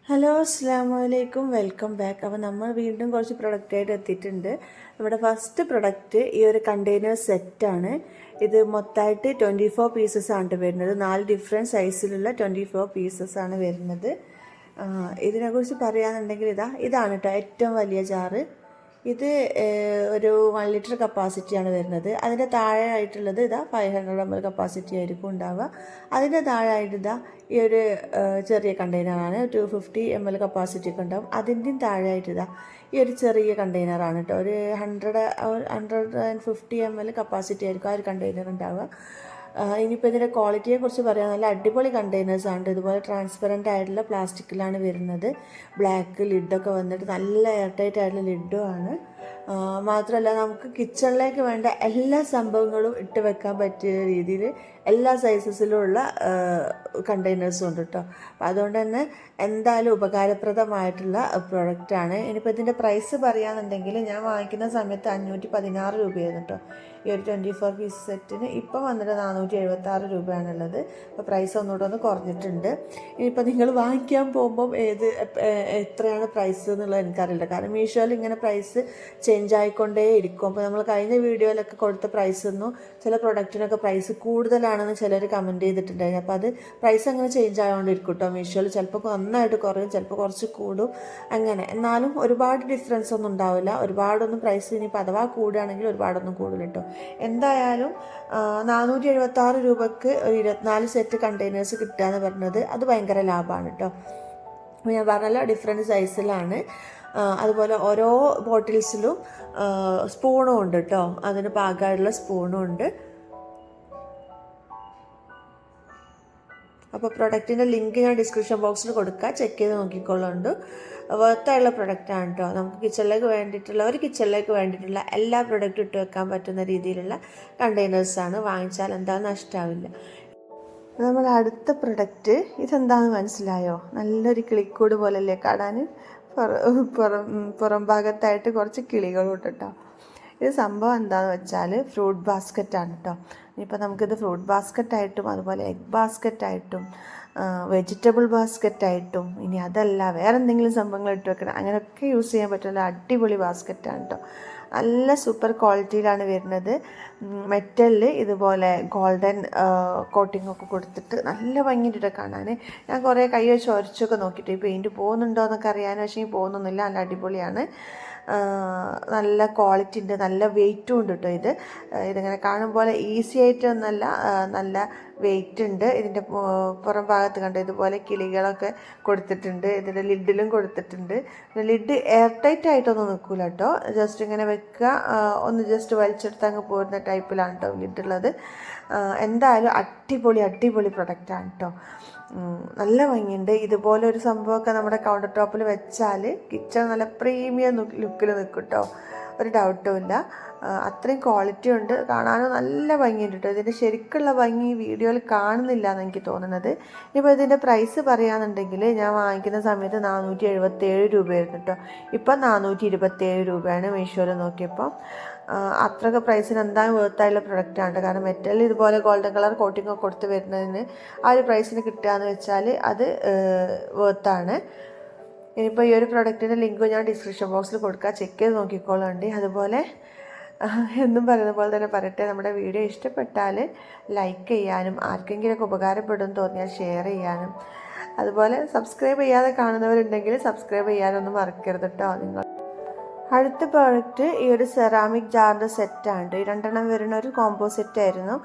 Hello അസ്സാം വലൈക്കും welcome back. അപ്പോൾ നമ്മൾ വീണ്ടും കുറച്ച് പ്രൊഡക്റ്റായിട്ട് എത്തിയിട്ടുണ്ട്. നമ്മുടെ ഫസ്റ്റ് പ്രൊഡക്റ്റ് ഈ ഒരു കണ്ടെയ്നർ സെറ്റാണ്. ഇത് മൊത്തമായിട്ട് 24 പീസസ് ആണ് വരുന്നത്. 4 ഡിഫറെൻറ്റ് സൈസിലുള്ള 24 പീസസ് ആണ് വരുന്നത്. ഇതിനെക്കുറിച്ച് പറയുകയാണെന്നുണ്ടെങ്കിൽ ഇതാണ് കേട്ടോ ഏറ്റവും വലിയ ജാറ്. ഇത് ഒരു 1 ലിറ്റർ കപ്പാസിറ്റിയാണ് വരുന്നത്. അതിൻ്റെ താഴെ ആയിട്ടുള്ളത് 500 ml കപ്പാസിറ്റി ആയിരിക്കും ഉണ്ടാവുക. അതിൻ്റെ താഴെ ആയിട്ട് ഈ ഒരു ചെറിയ കണ്ടെയ്നറാണ് 250 ml കപ്പാസിറ്റി ഒക്കെ ഉണ്ടാവും. അതിൻ്റെയും താഴെ ആയിട്ട് ഈ ഒരു ചെറിയ കണ്ടെയ്നറാണ് കേട്ടോ. ഒരു 150 ml കപ്പാസിറ്റി ആയിരിക്കും ആ ഒരു കണ്ടെയ്നർ ഉണ്ടാവുക. ഇനിയിപ്പോൾ ഇതിൻ്റെ ക്വാളിറ്റിയെ കുറിച്ച് പറയാൻ നല്ല അടിപൊളി കണ്ടെയ്നേഴ്സാണ്. ഇതുപോലെ ട്രാൻസ്പെറൻ്റ് ആയിട്ടുള്ള പ്ലാസ്റ്റിക്കിലാണ് വരുന്നത്. ബ്ലാക്ക് ലിഡൊക്കെ വന്നിട്ട് നല്ല എയർ ടൈറ്റ് ആയിട്ടുള്ള ലിഡും ആണ്. മാത്രമല്ല നമുക്ക് കിച്ചണിലേക്ക് വേണ്ട എല്ലാ സംഭവങ്ങളും ഇട്ട് വെക്കാൻ പറ്റിയ രീതിയിൽ എല്ലാ സൈസസിലുമുള്ള കണ്ടെയ്നേഴ്സും ഉണ്ട് കേട്ടോ. അപ്പം അതുകൊണ്ട് തന്നെ എന്തായാലും ഉപകാരപ്രദമായിട്ടുള്ള പ്രൊഡക്റ്റാണ്. ഇനിയിപ്പോൾ ഇതിൻ്റെ പ്രൈസ് പറയുകയാണെന്നുണ്ടെങ്കിൽ ഞാൻ വാങ്ങിക്കുന്ന സമയത്ത് 516 രൂപയായിരുന്നു കേട്ടോ. ഈ ഒരു 24 പീസ് സെറ്റിന് ഇപ്പം വന്നിട്ട് 476 രൂപയാണുള്ളത്. അപ്പോൾ പ്രൈസ് ഒന്നുകൂടെ ഒന്ന് കുറഞ്ഞിട്ടുണ്ട്. ഇനിയിപ്പോൾ നിങ്ങൾ വാങ്ങിക്കാൻ പോകുമ്പം എത്രയാണ് പ്രൈസ് എന്നുള്ളത് എനിക്കറിയില്ല. കാരണം മീഷോയിൽ ഇങ്ങനെ പ്രൈസ് ചേഞ്ച് ആയിക്കൊണ്ടേ ഇരിക്കും. അപ്പോൾ നമ്മൾ കഴിഞ്ഞ വീഡിയോയിലൊക്കെ കൊടുത്ത പ്രൈസൊന്നും ചില പ്രൊഡക്റ്റിനൊക്കെ പ്രൈസ് കൂടുതലാണെന്ന് ചിലർ കമൻറ്റ് ചെയ്തിട്ടുണ്ടായിരുന്നു. അപ്പോൾ അത് പ്രൈസ് അങ്ങനെ ചേഞ്ച് ആയതുകൊണ്ടിരിക്കും കേട്ടോ. മീഷോയിൽ ചിലപ്പോൾ നന്നായിട്ട് കുറയും, ചിലപ്പോൾ കുറച്ച് കൂടും, അങ്ങനെ. എന്നാലും ഒരുപാട് ഡിഫറൻസ് ഒന്നും ഉണ്ടാവില്ല. ഒരുപാടൊന്നും പ്രൈസ് ഇനിയിപ്പോൾ അഥവാ കൂടുകയാണെങ്കിൽ ഒരുപാടൊന്നും കൂടുതൽ കേട്ടോ. എന്തായാലും 476 രൂപയ്ക്ക് ഒരു 24 സെറ്റ് കണ്ടെയ്നേഴ്സ് കിട്ടുക എന്ന് പറഞ്ഞത് അത് ഭയങ്കര ലാഭമാണ് കേട്ടോ. അപ്പോൾ ഞാൻ പറഞ്ഞല്ലോ ഡിഫറെൻറ്റ് സൈസിലാണ്. അതുപോലെ ഓരോ ബോട്ടിൽസിലും സ്പൂണും ഉണ്ട് കേട്ടോ. അതിന് പാകമായിട്ടുള്ള സ്പൂണും ഉണ്ട്. അപ്പോൾ പ്രൊഡക്റ്റിൻ്റെ ലിങ്ക് ഞാൻ ഡിസ്ക്രിപ്ഷൻ ബോക്സിൽ കൊടുക്കുക, ചെക്ക് ചെയ്ത് നോക്കിക്കൊള്ളുന്നുണ്ട്. വർത്തായുള്ള പ്രൊഡക്റ്റാണ് കേട്ടോ. നമുക്ക് കിച്ചണിലേക്ക് വേണ്ടിയിട്ടുള്ള എല്ലാ പ്രൊഡക്റ്റും ഇട്ട് വെക്കാൻ പറ്റുന്ന രീതിയിലുള്ള കണ്ടെയ്നേഴ്സാണ്. വാങ്ങിച്ചാൽ എന്താണെന്ന് നഷ്ടമാവില്ല. നമ്മുടെ അടുത്ത പ്രൊഡക്റ്റ് ഇതെന്താണെന്ന് മനസ്സിലായോ? നല്ലൊരു കിളിക്കൂട് പോലല്ലേ കാണാൻ. പുറം ഭാഗത്തായിട്ട് കുറച്ച് കിളികളും ഉണ്ട് കേട്ടോ. ഇത് സംഭവം എന്താണെന്ന് വെച്ചാൽ ഫ്രൂട്ട് ബാസ്ക്കറ്റാണ് കേട്ടോ. ഇനിയിപ്പോൾ നമുക്കിത് ഫ്രൂട്ട് ബാസ്ക്കറ്റായിട്ടും അതുപോലെ എഗ് ബാസ്ക്കറ്റായിട്ടും വെജിറ്റബിൾ ബാസ്ക്കറ്റായിട്ടും ഇനി അതല്ല വേറെ എന്തെങ്കിലും സംഭവങ്ങൾ ഇട്ട് വെക്കണം, അങ്ങനെയൊക്കെ യൂസ് ചെയ്യാൻ പറ്റുന്ന അടിപൊളി ബാസ്ക്കറ്റാണ് കേട്ടോ. നല്ല സൂപ്പർ ക്വാളിറ്റിയിലാണ് വരുന്നത്. മെറ്റലിൽ ഇതുപോലെ ഗോൾഡൻ കോട്ടിങ്ങൊക്കെ കൊടുത്തിട്ട് നല്ല ഭംഗിയിട്ടിട്ട് കാണാൻ. ഞാൻ കുറേ കൈ വെച്ച് ഉരച്ചൊക്കെ നോക്കിയിട്ട് ഈ പെയിൻറ്റ് പോകുന്നുണ്ടോ എന്നൊക്കെ അറിയാൻ, പക്ഷേ പോകുന്നൊന്നുമില്ല. നല്ല അടിപൊളിയാണ്. നല്ല ക്വാളിറ്റി ഉണ്ട്, നല്ല വെയിറ്റും ഉണ്ട് കേട്ടോ. ഇതിങ്ങനെ കാണുമ്പോൾ ഈസി ആയിട്ടൊന്നല്ല, നല്ല വെയിറ്റ് ഉണ്ട്. ഇതിൻ്റെ പുറം ഭാഗത്ത് കണ്ടോ ഇതുപോലെ കിളികളൊക്കെ കൊടുത്തിട്ടുണ്ട്. ഇതിൻ്റെ ലിഡിലും കൊടുത്തിട്ടുണ്ട്. ലിഡ് എയർ ടൈറ്റ് ആയിട്ടൊന്നും നിൽക്കില്ല കേട്ടോ. ജസ്റ്റ് ഇങ്ങനെ വെക്കുക, ഒന്ന് ജസ്റ്റ് വലിച്ചെടുത്ത് അങ്ങ് പോരുന്ന ടൈപ്പിലാണ് കേട്ടോ ലിഡുള്ളത്. എന്തായാലും അടിപൊളി പ്രൊഡക്റ്റാണ് കേട്ടോ. നല്ല ഭംഗിയുണ്ട്. ഇതുപോലെ ഒരു സംഭവമൊക്കെ നമ്മുടെ കൗണ്ടർ ടോപ്പിൽ വെച്ചാൽ കിച്ചൺ നല്ല പ്രീമിയം ലുക്കിൽ നിൽക്കും കേട്ടോ. ഒരു ഡൗട്ടും ഇല്ല. അത്രയും ക്വാളിറ്റി ഉണ്ട്, കാണാനും നല്ല ഭംഗിയുണ്ട് കേട്ടോ. ഇതിൻ്റെ ശരിക്കുള്ള ഭംഗി വീഡിയോയിൽ കാണുന്നില്ല എന്ന് എനിക്ക് തോന്നുന്നത്. ഇപ്പോൾ ഇതിൻ്റെ പ്രൈസ് പറയുകയാണെന്നുണ്ടെങ്കിൽ ഞാൻ വാങ്ങിക്കുന്ന സമയത്ത് 477 രൂപയായിരുന്നു കേട്ടോ. ഇപ്പം 427 രൂപയാണ് മീഷോയിൽ നോക്കിയപ്പോൾ. അത്രയൊക്കെ പ്രൈസിന് എന്തായാലും വേർത്തായുള്ള പ്രൊഡക്റ്റാണ്. കാരണം മെറ്റലിൽ ഇതുപോലെ ഗോൾഡൻ കളർ കോട്ടിങ്ങൊക്കെ കൊടുത്ത് വരുന്നതിന് ആ ഒരു പ്രൈസിന് കിട്ടുക എന്ന് വെച്ചാൽ അത് വേർത്താണ്. ഇനിയിപ്പോൾ ഈ ഒരു പ്രൊഡക്റ്റിൻ്റെ ലിങ്ക് ഞാൻ ഡിസ്ക്രിപ്ഷൻ ബോക്സിൽ കൊടുക്കുക, ചെക്ക് ചെയ്ത് നോക്കിക്കോളുണ്ട്. അതുപോലെ എന്നും പറയുന്ന പോലെ തന്നെ പറയട്ടെ, നമ്മുടെ വീഡിയോ ഇഷ്ടപ്പെട്ടാൽ ലൈക്ക് ചെയ്യാനും ആർക്കെങ്കിലുമൊക്കെ ഉപകാരപ്പെടുമെന്ന് തോന്നിയാൽ ഷെയർ ചെയ്യാനും, അതുപോലെ സബ്സ്ക്രൈബ് ചെയ്യാതെ കാണുന്നവരുണ്ടെങ്കിൽ സബ്സ്ക്രൈബ് ചെയ്യാനൊന്നും മറക്കരുത് കേട്ടോ നിങ്ങൾ. അടുത്ത പ്രോഡക്റ്റ് ഈ ഒരു സെറാമിക് ജാറിൻ്റെ സെറ്റാണ്. ഈ 2 വരുന്ന ഒരു കോംബോ സെറ്റായിരുന്നു.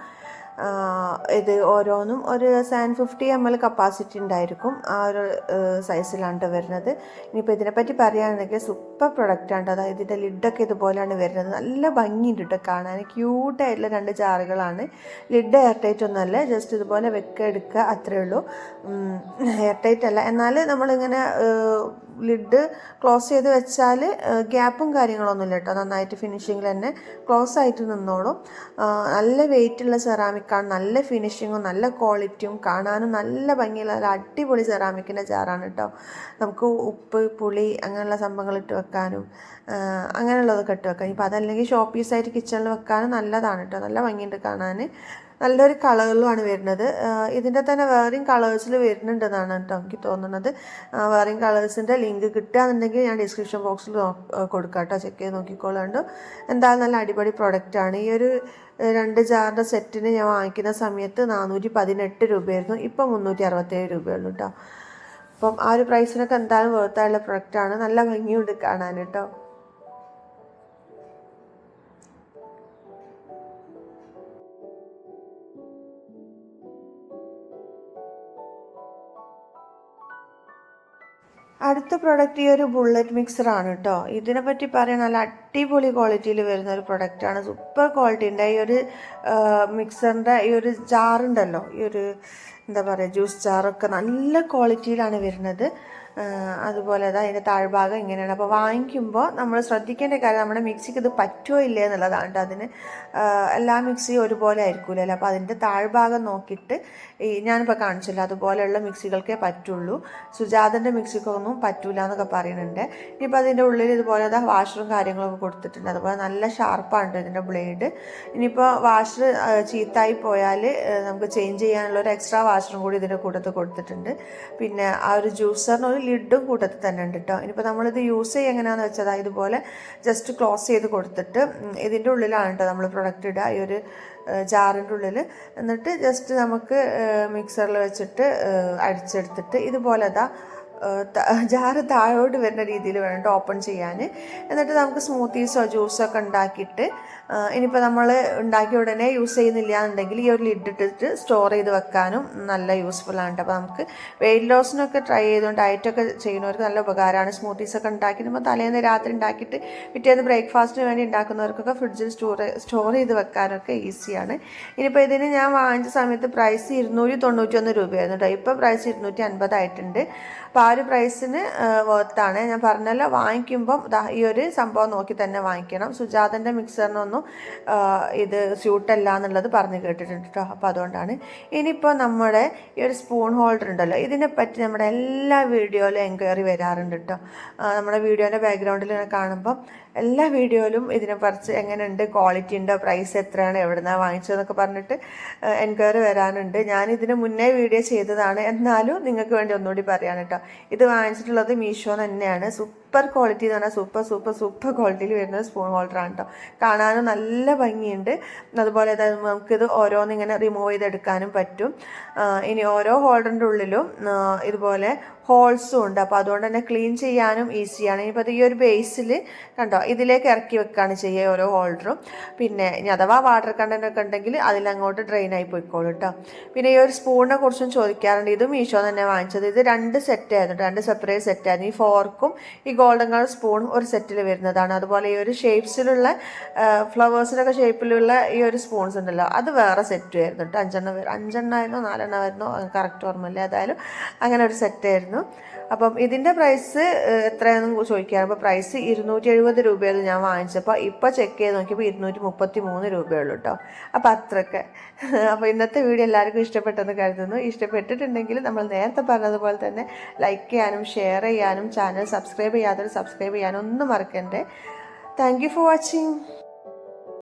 ഇത് ഓരോന്നും ഒരു 750 ml കപ്പാസിറ്റി ഉണ്ടായിരിക്കും. ആ ഒരു സൈസിലാണ് വരുന്നത്. ഇനിയിപ്പോൾ ഇതിനെപ്പറ്റി പറയുകയാണെങ്കിൽ സൂപ്പർ പ്രൊഡക്റ്റാണ്. അതായത് ഇതിൻ്റെ ലിഡൊക്കെ ഇതുപോലെയാണ് വരുന്നത്. നല്ല ഭംഗിയുണ്ട് കേട്ടോ കാണാൻ. ക്യൂട്ടായിട്ടുള്ള 2 ജാറുകളാണ്. ലിഡ് എയർ ടൈറ്റ് ഒന്നുമല്ല, ജസ്റ്റ് ഇതുപോലെ എടുക്കുക അത്രയേ ഉള്ളൂ. എയർ ടൈറ്റ് അല്ല, എന്നാൽ നമ്മളിങ്ങനെ ലിഡ് ക്ലോസ് ചെയ്ത് വെച്ചാൽ ഗ്യാപ്പും കാര്യങ്ങളൊന്നുമില്ല കേട്ടോ. നന്നായിട്ട് ഫിനിഷിങ്ങിൽ തന്നെ ക്ലോസ് ആയിട്ട് നിന്നോളും. നല്ല വെയിറ്റുള്ള സെറാമിക്കാണ്, നല്ല ഫിനിഷിങ്ങും നല്ല ക്വാളിറ്റിയും, കാണാനും നല്ല ഭംഗിയുള്ള നല്ല അടിപൊളി സെറാമിക്കിൻ്റെ ജാറാണ് കേട്ടോ. നമുക്ക് ഉപ്പ് പുളി അങ്ങനെയുള്ള സംഭവങ്ങൾ ഇട്ട് വെക്കാനും അങ്ങനെയുള്ളതൊക്കെ ഇട്ട് വെക്കാം. ഇപ്പോൾ അതല്ലെങ്കിൽ ഷോ പീസായിട്ട് കിച്ചണിൽ വെക്കാനും നല്ലതാണ് കേട്ടോ. നല്ല ഭംഗിയുണ്ട് കാണാൻ. നല്ലൊരു കളറിലുമാണ് വരുന്നത്. ഇതിൻ്റെ തന്നെ വേറെയും കളേഴ്സിൽ വരുന്നുണ്ടെന്നാണ് കേട്ടോ എനിക്ക് തോന്നുന്നത്. വേറെയും കളേഴ്സിൻ്റെ ലിങ്ക് കിട്ടുകയാണെന്നുണ്ടെങ്കിൽ ഞാൻ ഡിസ്ക്രിപ്ഷൻ ബോക്സിൽ കൊടുക്കാം കേട്ടോ, ചെക്ക് ചെയ്ത് നോക്കിക്കോളുണ്ട്. എന്തായാലും നല്ല അടിപൊളി പ്രൊഡക്റ്റാണ്. ഈ ഒരു 2 ജാറിൻ്റെ സെറ്റിന് ഞാൻ വാങ്ങിക്കുന്ന സമയത്ത് 418 രൂപയായിരുന്നു. ഇപ്പം 367 രൂപയുള്ളൂ കേട്ടോ. അപ്പം ആ ഒരു പ്രൈസിനൊക്കെ എന്തായാലും വേർത്തായുള്ള പ്രൊഡക്റ്റാണ്. നല്ല ഭംഗിയുണ്ട് കാണാൻ കേട്ടോ. അടുത്ത പ്രോഡക്റ്റ് ഈ ഒരു ബുള്ളറ്റ് മിക്സറാണ് കേട്ടോ. ഇതിനെപ്പറ്റി പറയാൻ നല്ല അടിപൊളി ക്വാളിറ്റിയിൽ വരുന്ന ഒരു പ്രൊഡക്റ്റാണ്. സൂപ്പർ ക്വാളിറ്റി ഉണ്ട്. ഈ ഒരു മിക്സറിൻ്റെ ഈ ഒരു ജാറുണ്ടല്ലോ, ഈ ഒരു എന്താ പറയുക ജ്യൂസ് ജാറൊക്കെ നല്ല ക്വാളിറ്റിയിലാണ് വരുന്നത്. അതുപോലെ അതിൻ്റെ താഴ്ഭാഗം ഇങ്ങനെയാണ്. അപ്പോൾ വാങ്ങിക്കുമ്പോൾ നമ്മൾ ശ്രദ്ധിക്കേണ്ട കാര്യം നമ്മുടെ മിക്സിക്ക് ഇത് പറ്റുമോ ഇല്ലേ എന്നുള്ളതാണ് കേട്ടോ. അതിന് എല്ലാ മിക്സിയും ഒരുപോലെ ആയിരിക്കില്ലല്ലോ. അപ്പോൾ അതിൻ്റെ താഴ്ഭാഗം നോക്കിയിട്ട് ഞാനിപ്പോൾ കാണിച്ചില്ല അതുപോലെയുള്ള മിക്സികൾക്കേ പറ്റുള്ളൂ. സുജാതൻ്റെ മിക്സിക്കൊന്നും പറ്റൂല എന്നൊക്കെ പറയുന്നുണ്ട്. ഇനിയിപ്പോൾ അതിൻ്റെ ഉള്ളിൽ ഇതുപോലെ വാഷറും കാര്യങ്ങളൊക്കെ കൊടുത്തിട്ടുണ്ട്. അതുപോലെ നല്ല ഷാർപ്പാണ് ഇതിൻ്റെ ബ്ലേഡ്. ഇനിയിപ്പോൾ വാഷർ ചീത്തായി പോയാൽ നമുക്ക് ചേഞ്ച് ചെയ്യാനുള്ള ഒരു എക്സ്ട്രാ വാഷറും കൂടി ഇതിൻ്റെ കൂട്ടത്തിൽ കൊടുത്തിട്ടുണ്ട്. പിന്നെ ആ ഒരു ജ്യൂസറിന് ഒരു ലിഡും കൂട്ടത്തിൽ തന്നെ ഉണ്ട് കേട്ടോ. ഇനിയിപ്പോൾ നമ്മളിത് യൂസ് ചെയ്യുക എങ്ങനെയാണെന്ന് വെച്ചാൽ ഇതുപോലെ ജസ്റ്റ് ക്ലോസ് ചെയ്ത് കൊടുത്തിട്ട് ഇതിൻ്റെ ഉള്ളിലാണ് കേട്ടോ നമ്മൾ പ്രൊഡക്റ്റ് ഇടുക, ഈ ഒരു ജാറിൻ്റെ ഉള്ളിൽ. എന്നിട്ട് ജസ്റ്റ് നമുക്ക് മിക്സറിൽ വെച്ചിട്ട് അടിച്ചെടുത്തിട്ട് ഇതുപോലെ ജാറ് താഴോട്ട് വരുന്ന രീതിയിൽ വേണം ഓപ്പൺ ചെയ്യാൻ. എന്നിട്ട് നമുക്ക് സ്മൂത്തീസോ ജ്യൂസൊക്കെ ഉണ്ടാക്കിയിട്ട് ഇനിയിപ്പോൾ നമ്മൾ ഉണ്ടാക്കിയ ഉടനെ യൂസ് ചെയ്യുന്നില്ല എന്നുണ്ടെങ്കിൽ ഈ ഒരു ലിഡ് ഇട്ടിട്ട് സ്റ്റോർ ചെയ്ത് വെക്കാനും നല്ല യൂസ്ഫുള്ളാണ്. അപ്പോൾ നമുക്ക് വെയിറ്റ് ലോസിനൊക്കെ ട്രൈ ചെയ്തുകൊണ്ട് ഡയറ്റൊക്കെ ചെയ്യുന്നവർക്ക് നല്ല ഉപകാരമാണ്. സ്മൂത്തീസൊക്കെ ഉണ്ടാക്കിയിട്ട് തലേന്ന് രാത്രി ഉണ്ടാക്കിയിട്ട് പിറ്റേന്ന് ബ്രേക്ക്ഫാസ്റ്റിന് വേണ്ടി ഉണ്ടാക്കുന്നവർക്കൊക്കെ ഫ്രിഡ്ജിൽ സ്റ്റോർ ചെയ്ത് വെക്കാനൊക്കെ ഈസിയാണ്. ഇനിയിപ്പോൾ ഇതിന് ഞാൻ വാങ്ങിച്ച സമയത്ത് പ്രൈസ് 291 രൂപയായിരുന്നു കേട്ടോ. ഇപ്പോൾ പ്രൈസ് 250 ആയിട്ടുണ്ട്. അപ്പോൾ ആ ഒരു പ്രൈസിന് വർത്താണ്. ഞാൻ പറഞ്ഞല്ലോ, വാങ്ങിക്കുമ്പം ഈ ഒരു സംഭവം നോക്കി തന്നെ വാങ്ങിക്കണം. സുജാതൻ്റെ മിക്സറിനൊന്നും ഇത് സ്യൂട്ടല്ല എന്നുള്ളത് പറഞ്ഞ് കേട്ടിട്ടുണ്ട് കേട്ടോ. അപ്പോൾ അതുകൊണ്ടാണ്. ഇനിയിപ്പോൾ നമ്മുടെ ഈ ഒരു സ്പൂൺ ഹോൾഡർ ഉണ്ടല്ലോ, ഇതിനെപ്പറ്റി നമ്മുടെ എല്ലാ വീഡിയോയിലും എൻക്വയറി വരാറുണ്ട് കേട്ടോ. നമ്മുടെ വീഡിയോൻ്റെ ബാക്ക്ഗ്രൗണ്ടിൽ കാണുമ്പം എല്ലാ വീഡിയോയിലും ഇതിനെക്കുറിച്ച് എങ്ങനെയുണ്ട്, ക്വാളിറ്റി ഉണ്ടോ, പ്രൈസ് എത്രയാണ്, എവിടെ നിന്നാണ് വാങ്ങിച്ചതെന്നൊക്കെ പറഞ്ഞിട്ട് എൻക്വയറി വരാനുണ്ട്. ഞാനിതിന് മുന്നേ വീഡിയോ ചെയ്തതാണ്, എന്നാലും നിങ്ങൾക്ക് വേണ്ടി ഒന്നുകൂടി പറയാണ് കേട്ടോ. ഇത് വാങ്ങിച്ചിട്ടുള്ളത് മീഷോ തന്നെയാണ്. സൂപ്പർ ക്വാളിറ്റി എന്ന് പറഞ്ഞാൽ സൂപ്പർ ക്വാളിറ്റിയിൽ വരുന്ന സ്പൂൺ ഹോൾഡറാണ് കേട്ടോ. കാണാനും നല്ല ഭംഗിയുണ്ട്. അതുപോലെ നമുക്കിത് ഓരോന്നിങ്ങനെ റിമൂവ് ചെയ്തെടുക്കാനും പറ്റും. ഇനി ഓരോ ഹോൾഡറിൻ്റെ ഉള്ളിലും ഇതുപോലെ ഹോൾസും ഉണ്ട്. അപ്പോൾ അതുകൊണ്ട് തന്നെ ക്ലീൻ ചെയ്യാനും ഈസിയാണ്. ഇനിയിപ്പോൾ ഈ ഒരു ബേസിൽ കണ്ടോ ഇതിലേക്ക് ഇറക്കി വെക്കുകയാണ് ചെയ്യുക ഓരോ ഹോൾഡറും. പിന്നെ ഇനി അഥവാ വാട്ടർ കണ്ടൻ്റ് ഒക്കെ ഉണ്ടെങ്കിൽ അതിലങ്ങോട്ട് ഡ്രെയിനായി പോയിക്കോളൂ കേട്ടോ. പിന്നെ ഈ ഒരു സ്പൂണിനെ കുറിച്ചും ചോദിക്കാറുണ്ട്. ഇത് മീഷോ തന്നെ വാങ്ങിച്ചത്. ഇത് 2 സെറ്റായിരുന്നു, 2 സെപ്പറേറ്റ് സെറ്റായിരുന്നു. ഈ ഫോർക്കും ഈ ഗോൾഡൻ കളർ സ്പൂണും ഒരു സെറ്റിൽ വരുന്നതാണ്. അതുപോലെ ഈ ഒരു ഷേപ്സിലുള്ള ഫ്ലവേഴ്സിനൊക്കെ ഷേപ്പിലുള്ള ഈ ഒരു സ്പൂൺസ് ഉണ്ടല്ലോ, അത് വേറെ സെറ്റ് ആയിരുന്നു കേട്ടോ. 5 ആയിരുന്നോ 4 ആയിരുന്നോ കറക്റ്റ് ഓർമ്മയില്ല. ഏതായാലും അങ്ങനെ ഒരു സെറ്റായിരുന്നു. അപ്പം ഇതിൻ്റെ പ്രൈസ് എത്രയാണെന്ന് ചോദിക്കാറ്. അപ്പോൾ പ്രൈസ് 270 രൂപയായിരുന്നു ഞാൻ വാങ്ങിച്ചപ്പോൾ. ഇപ്പോൾ ചെക്ക് ചെയ്ത് നോക്കിയപ്പോൾ 233 രൂപയുള്ളൂ കേട്ടോ. അപ്പോൾ അത്രയൊക്കെ. അപ്പോൾ ഇന്നത്തെ വീഡിയോ എല്ലാവർക്കും ഇഷ്ടപ്പെട്ടെന്ന് കരുതുന്നു. ഇഷ്ടപ്പെട്ടിട്ടുണ്ടെങ്കിൽ നമ്മൾ നേരത്തെ പറഞ്ഞതുപോലെ തന്നെ ലൈക്ക് ചെയ്യാനും ഷെയർ ചെയ്യാനും ചാനൽ സബ്സ്ക്രൈബ് ചെയ്യാത്തവർ സബ്സ്ക്രൈബ് ചെയ്യാനും ഒന്നും മറക്കണ്ടേ. Thank you for watching.